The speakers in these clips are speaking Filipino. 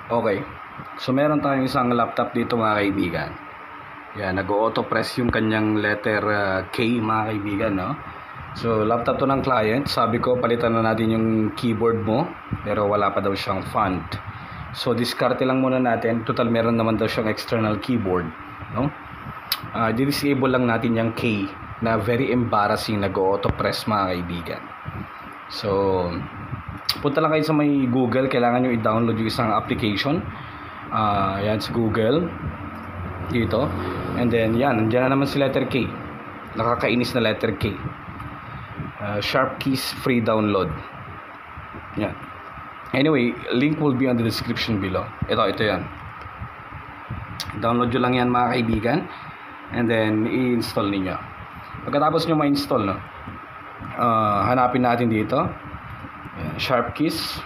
Okay. So meron tayong isang laptop dito mga kaibigan. Yan, nag-auto press yung kanyang letter K mga kaibigan, no? So laptop to ng client. Sabi ko palitan na natin yung keyboard mo, pero wala pa daw siyang font. So diskarte lang muna natin. Total meron naman daw siyang external keyboard, no? Disable lang natin yung K na very embarrassing, nag-auto press mga kaibigan. So punta lang kayo sa may Google, kailangan nyo i-download yung isang application. Yan sa Google dito, and then yan, nandiyan na naman si letter K, nakakainis na letter K. Sharp Keys free download. Yan. Anyway, link will be on the description below. Ito yan, download nyo lang yan mga kaibigan, and then i-install ninyo. Pagkatapos nyo ma-install, no, hanapin natin dito. Ayan, Sharp Keys.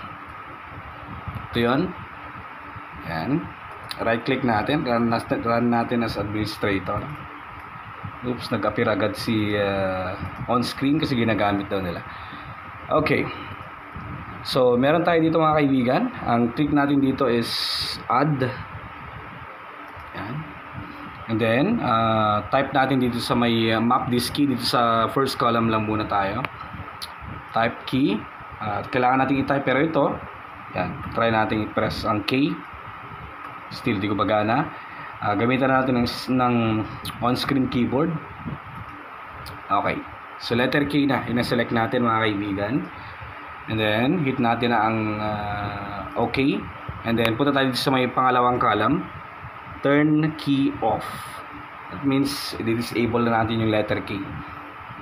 Ito yun. Ayan. Right click natin. Run natin as administrator. Oops, nag-appear agad si on screen kasi ginagamit daw nila. Okay. So, meron tayo dito mga kaibigan. Ang click natin dito is add. Ayan. And then, type natin dito sa may map this key. Dito sa first column lang muna tayo. Type key. Kailangan natin i-type, pero ito, yan, try natin i-press ang K. Still di ko bagana. Gamitan natin ng on-screen keyboard. Okay, so letter K na ina-select natin mga kaibigan, and then hit natin na ang OK, and then punta tayo sa may pangalawang column, turn key off. That means i-disable na natin yung letter K.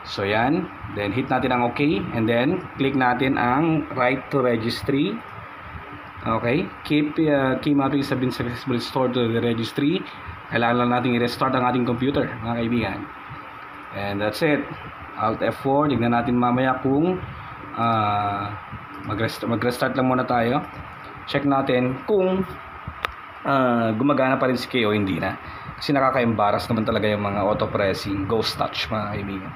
So yan, then hit natin ang OK, and then click natin ang write to registry. Okay, keep key mapping has been successfully stored to the registry. Kailangan lang natin i-restart ang ating computer mga kaibigan, and that's it. Alt F4, tignan natin mamaya kung mag-restart lang muna tayo. Check natin kung gumagana pa rin si K o hindi na, kasi nakaka-embarrass naman talaga yung mga auto pressing ghost touch mga kaibigan.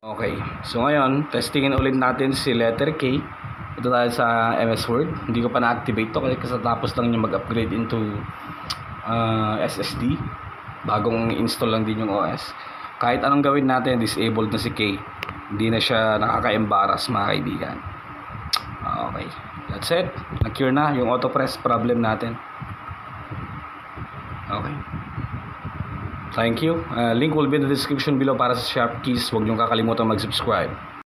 Okay, so ngayon, testingin ulit natin si letter K. Ito tayo sa MS Word. Hindi ko pa na-activate to kasi kasatapos lang niya mag-upgrade into SSD. Bagong install lang din yung OS. Kahit anong gawin natin, disabled na si K. Hindi na siya nakaka-embarrass mga kaibigan. Okay, that's it. Na-cure na yung auto press problem natin. Okay. Thank you. Link will be in the description below para sa Sharp Keys. Huwag niyong kakalimutan mag-subscribe.